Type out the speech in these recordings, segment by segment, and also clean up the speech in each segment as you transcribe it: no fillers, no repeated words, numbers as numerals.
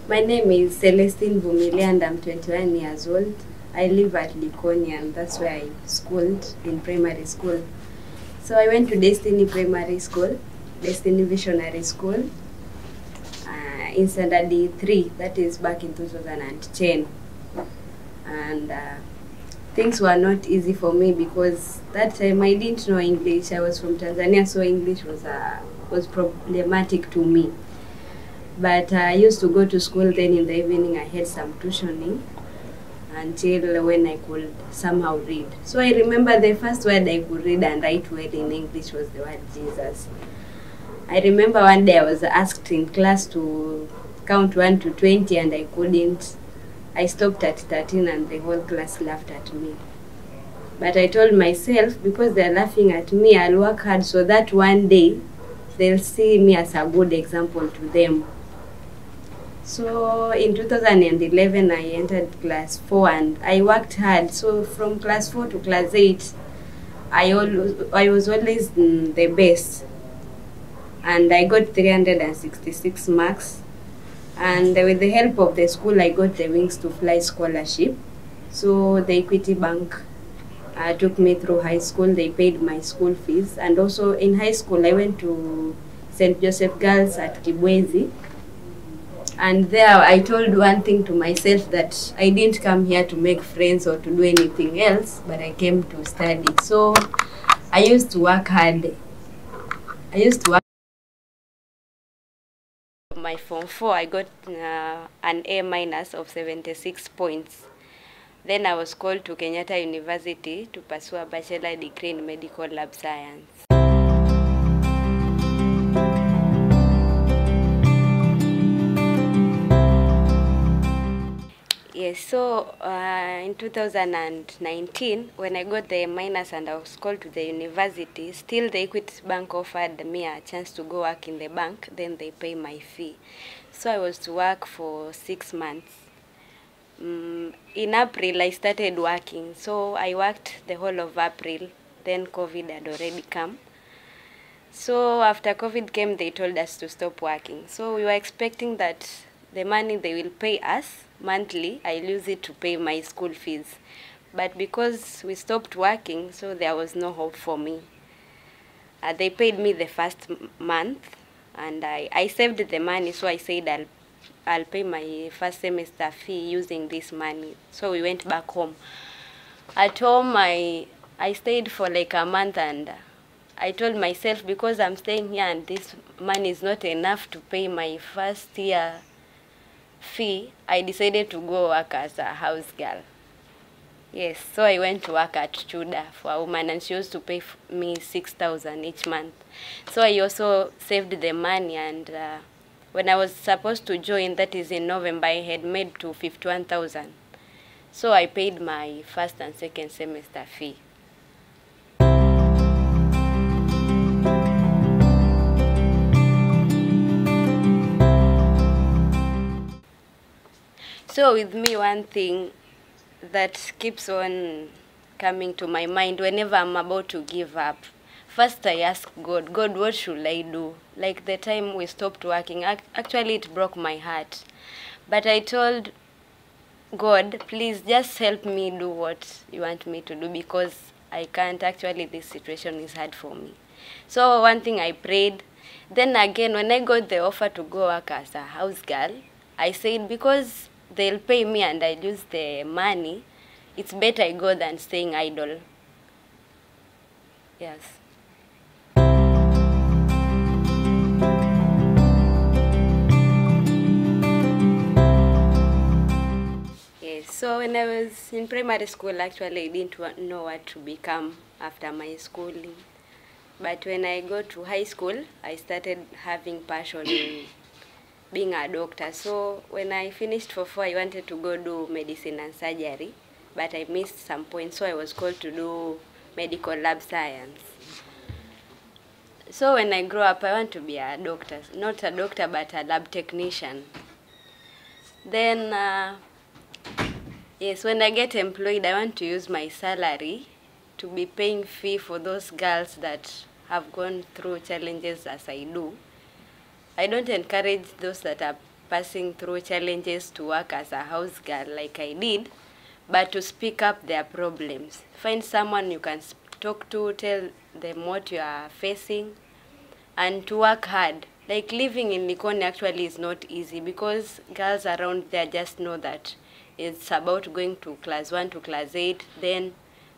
My name is Celestine Vumilia and I'm 21 years old. I live at Likoni and that's where I schooled in primary school. So I went to Destiny Primary School, Destiny Visionary School, in standard 3, that is back in 2010. And things were not easy for me because that time I didn't know English. I was from Tanzania, so English was problematic to me. But I used to go to school, then in the evening I had some tuitioning until when I could somehow read. So I remember the first word I could read and write well in English was the word Jesus. I remember one day I was asked in class to count 1 to 20 and I couldn't. I stopped at 13 and the whole class laughed at me. But I told myself, because they're laughing at me, I'll work hard so that one day they'll see me as a good example to them. So in 2011, I entered class 4 and I worked hard. So from class 4 to class 8, I was always the best. And I got 366 marks. And with the help of the school, I got the Wings to Fly scholarship. So the Equity Bank took me through high school. They paid my school fees. And also in high school, I went to St. Joseph Girls at Kibwezi. And there I told one thing to myself, that I didn't come here to make friends or to do anything else, but I came to study. So I used to work hard. My Form 4, I got an A- of 76 points. Then I was called to Kenyatta University to pursue a bachelor degree in medical lab science. Yes, so in 2019, when I got the A- and I was called to the university, still the Equity Bank offered me a chance to go work in the bank, then they pay my fee. So I was to work for 6 months. In April, I started working. So I worked the whole of April, then COVID had already come. So after COVID came, they told us to stop working. So we were expecting that the money they will pay us monthly, I'll use it to pay my school fees. But because we stopped working, so there was no hope for me. They paid me the first month, and I saved the money, so I said I'll pay my first semester fee using this money. So we went back home. At home, I stayed for like a month, and I told myself, because I'm staying here and this money is not enough to pay my first year fee, I decided to go work as a house girl. Yes, so I went to work at Chuda for a woman, and she used to pay me 6,000 each month. So I also saved the money, and when I was supposed to join, that is in November, I had made to 51,000. So I paid my first and second semester fee. So with me, one thing that keeps on coming to my mind whenever I'm about to give up, first I ask God, what should I do? Like the time we stopped working, actually it broke my heart. But I told God, please just help me do what you want me to do, because I can't. Actually, this situation is hard for me. So one thing I prayed. Then again, when I got the offer to go work as a house girl, I said, because they'll pay me and I lose the money, it's better I go than staying idle. Yes. Yes, so when I was in primary school, actually I didn't know what to become after my schooling. But when I got to high school, I started having passion in being a doctor. So when I finished for 4, I wanted to go do medicine and surgery, but I missed some points, so I was called to do medical lab science. So when I grow up, I want to be a doctor. Not a doctor, but a lab technician. Then, yes, when I get employed, I want to use my salary to be paying fee for those girls that have gone through challenges as I do. I don't encourage those that are passing through challenges to work as a house girl like I did, but to speak up their problems. Find someone you can talk to, tell them what you are facing, and to work hard. Like living in Likoni actually is not easy because girls around there just know that it's about going to class 1 to class 8, then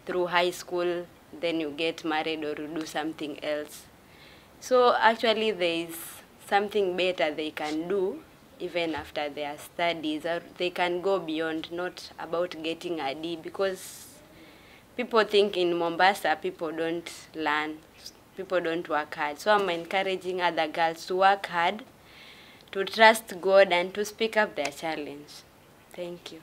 through high school, then you get married or you do something else. So actually there is something better they can do even after their studies, or they can go beyond, not about getting a D, because people think in Mombasa people don't learn, people don't work hard. So I'm encouraging other girls to work hard, to trust God, and to speak up their challenge. Thank you.